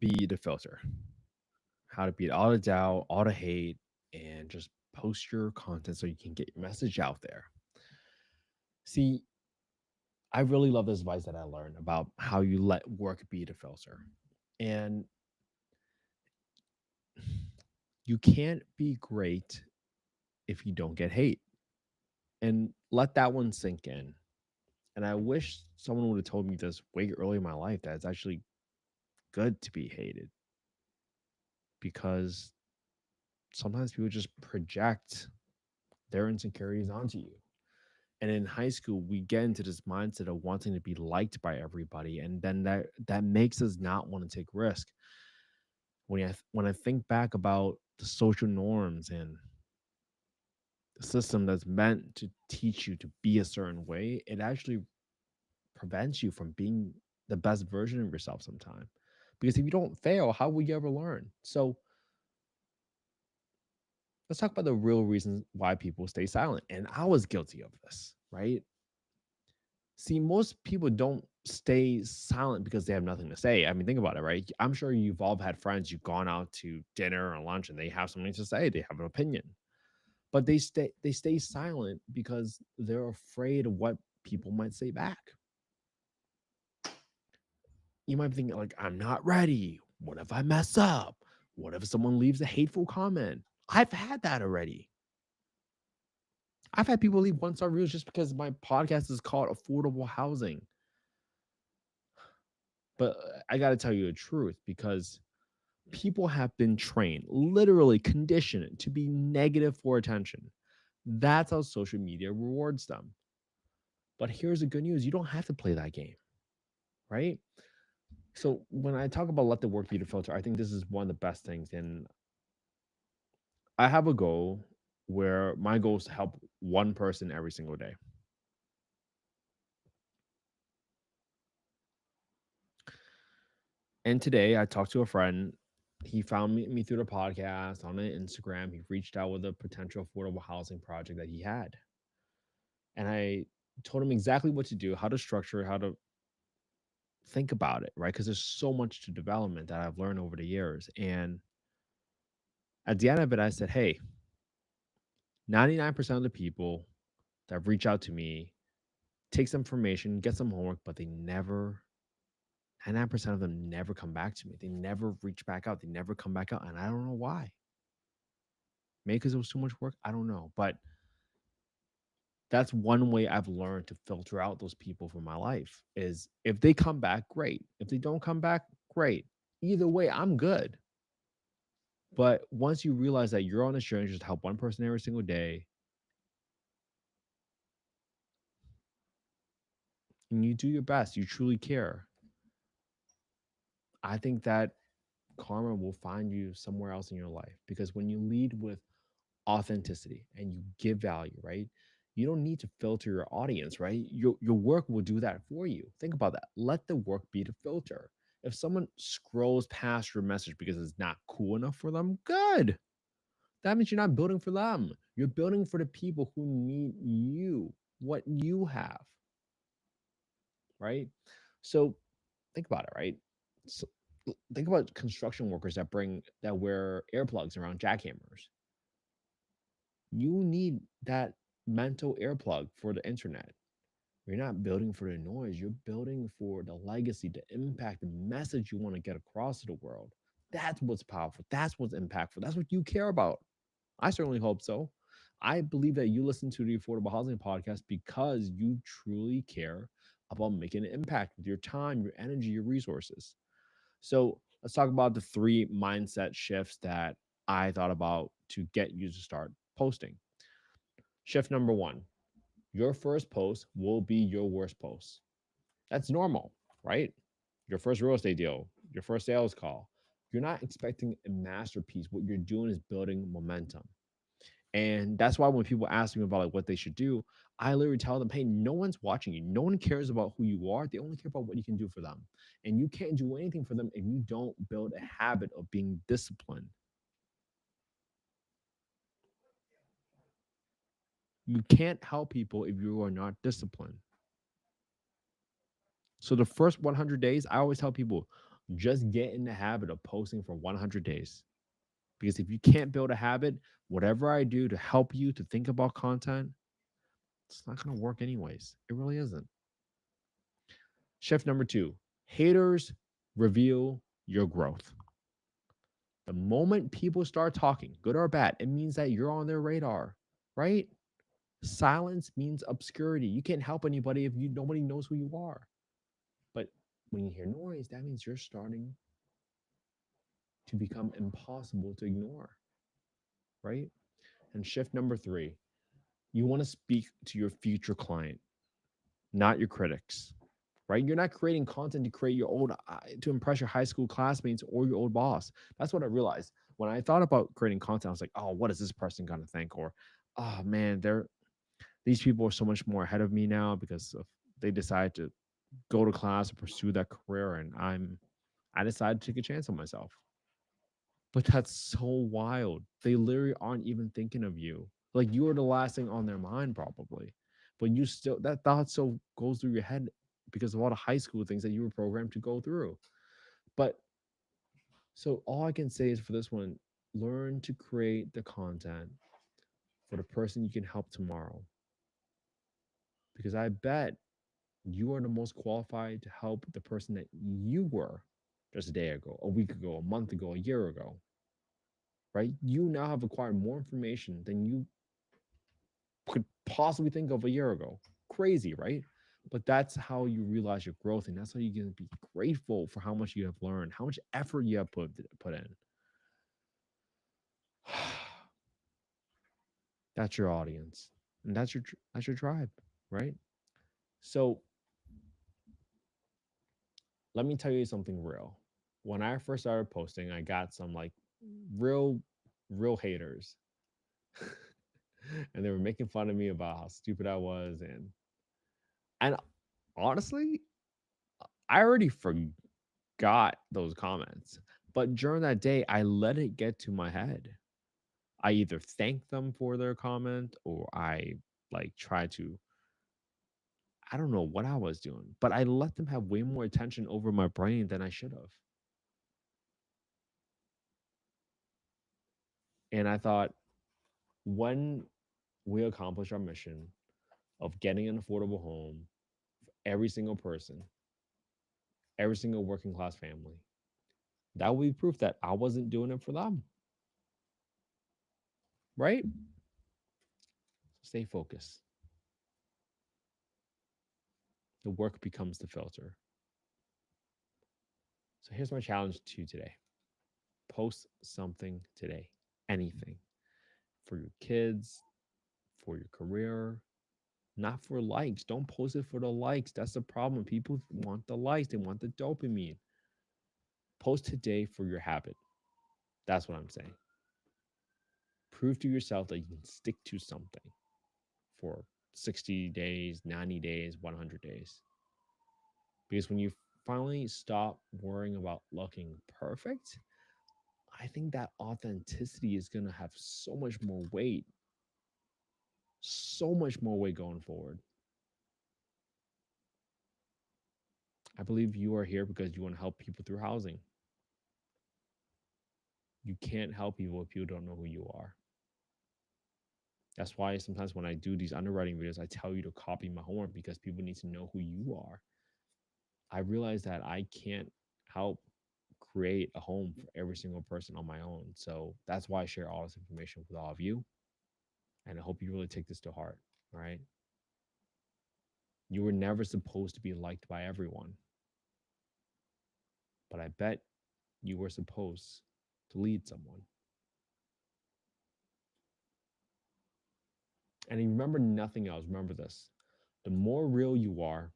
be the filter, how to beat all the doubt, all the hate, and just post your content so you can get your message out there. See, I really love this advice that I learned about how you let work be the filter. And you can't be great if you don't get hate. And let that one sink in. And I wish someone would have told me this way early in my life that it's actually good to be hated because sometimes people just project their insecurities onto you. And in high school, we get into this mindset of wanting to be liked by everybody, and then that makes us not want to take risk. When I think back about the social norms and the system that's meant to teach you to be a certain way, it actually prevents you from being the best version of yourself sometime. Because if you don't fail, how will you ever learn? So let's talk about the real reasons why people stay silent. And I was guilty of this, right? See, most people don't stay silent because they have nothing to say. I mean, think about it, right? I'm sure you've all had friends, you've gone out to dinner or lunch and they have something to say, they have an opinion. But they stay silent because they're afraid of what people might say back. You might be thinking, like, I'm not ready. What if I mess up? What if someone leaves a hateful comment? I've had that already. I've had people leave one star reviews just because my podcast is called Affordable Housing. But I got to tell you the truth because people have been trained, literally conditioned to be negative for attention. That's how social media rewards them. But here's the good news, you don't have to play that game, right? So when I talk about let the work be the filter, I think this is one of the best things. And I have a goal where my goal is to help one person every single day. And today I talked to a friend. He found me through the podcast on Instagram. He reached out with a potential affordable housing project that he had. And I told him exactly what to do, how to structure it, how to think about it, right? Because there's so much to development that I've learned over the years. And at the end of it, I said, hey, 99% of the people that reach out to me take some information, get some homework, but they never 99% of them never come back to me. They never reach back out. They never come back out. And I don't know why. Maybe because it was too much work. I don't know. But that's one way I've learned to filter out those people from my life is if they come back, great. If they don't come back, great. Either way, I'm good. But once you realize that you're on a journey just to help one person every single day, and you do your best, you truly care, I think that karma will find you somewhere else in your life. Because when you lead with authenticity and you give value, right? You don't need to filter your audience, right? Your work will do that for you. Think about that. Let the work be the filter. If someone scrolls past your message because it's not cool enough for them, good. That means you're not building for them. You're building for the people who need you, what you have, right? So think about it, right? So think about construction workers that wear earplugs around jackhammers. You need that mental earplug for the internet. You're not building for the noise, you're building for the legacy, the impact, the message you want to get across to the world. That's what's powerful. That's what's impactful. That's what you care about. I certainly hope so. I believe that you listen to the Affordable Housing Podcast because you truly care about making an impact with your time, your energy, your resources. So let's talk about the three mindset shifts that I thought about to get you to start posting. Shift number one, your first post will be your worst post. That's normal, right? Your first real estate deal, your first sales call. You're not expecting a masterpiece. What you're doing is building momentum. And that's why when people ask me about like what they should do, I literally tell them, hey, no one's watching you. No one cares about who you are. They only care about what you can do for them. And you can't do anything for them if you don't build a habit of being disciplined. You can't help people if you are not disciplined. So the first 100 days, I always tell people, Just get in the habit of posting for 100 days. Because if you can't build a habit, whatever I do to help you to think about content, it's not going to work anyways. It really isn't. Shift number two, haters reveal your growth. The moment people start talking, good or bad, it means that you're on their radar, right? Silence means obscurity. You can't help anybody if you nobody knows who you are. But when you hear noise, that means you're starting to become impossible to ignore, right? And shift number three, you want to speak to your future client, not your critics, right? You're not creating content to create your old to impress your high school classmates or your old boss. That's what I realized when I thought about creating content. I was like, oh, what is this person gonna think? Or, oh man, these people are so much more ahead of me now because of they decided to go to class or pursue that career, and I decided to take a chance on myself. But that's so wild. They literally aren't even thinking of you. Like you are the last thing on their mind, probably. But you still that thought so goes through your head because of all the high school things that you were programmed to go through. But so all I can say is for this one, learn to create the content for the person you can help tomorrow. Because I bet you are the most qualified to help the person that you were just a day ago, a week ago, a month ago, a year ago, right? You now have acquired more information than you could possibly think of a year ago. Crazy, right? But that's how you realize your growth, and that's how you're gonna be grateful for how much you have learned, how much effort you have put in. That's your audience, and that's your tribe, right? So let me tell you something real. When I first started posting, I got some like real, real haters, and they were making fun of me about how stupid I was, and honestly, I already forgot those comments. But during that day, I let it get to my head. I either thanked them for their comment or I like try to, I don't know what I was doing, but I let them have way more attention over my brain than I should have. And I thought, when we accomplish our mission of getting an affordable home for every single person, every single working class family, that would be proof that I wasn't doing it for them, right? Stay focused. The work becomes the filter. So here's my challenge to you today: post something today, anything for your kids, for your career, not for likes. Don't post it for the likes. That's the problem. People want the likes, they want the dopamine. Post today for your habit. That's what I'm saying. Prove to yourself that you can stick to something for 60 days, 90 days, 100 days. Because when you finally stop worrying about looking perfect, I think that authenticity is going to have so much more weight going forward. I believe you are here because you want to help people through housing. You can't help people if people don't know who you are. That's why sometimes when I do these underwriting videos, I tell you to copy my homework because people need to know who you are. I realize that I can't help create a home for every single person on my own. So that's why I share all this information with all of you. And I hope you really take this to heart. All right. You were never supposed to be liked by everyone, but I bet you were supposed to lead someone. And remember nothing else. Remember this: the more real you are,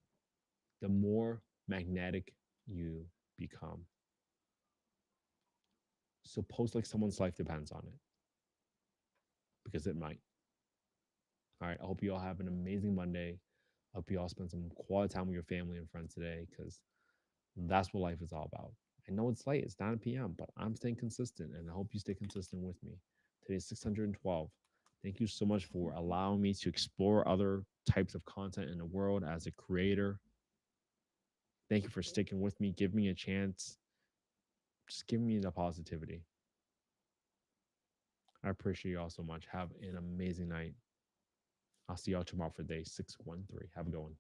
the more magnetic you become. So post like someone's life depends on it, because it might. All right. I hope you all have an amazing Monday. I hope you all spend some quality time with your family and friends today, because that's what life is all about. I know it's late, it's 9 p.m., but I'm staying consistent, and I hope you stay consistent with me. Today's 612. Thank you so much for allowing me to explore other types of content in the world as a creator. Thank you for sticking with me. Give me a chance Just give me the positivity. I appreciate you all so much. Have an amazing night. I'll see y'all tomorrow for day 613. Have a good one.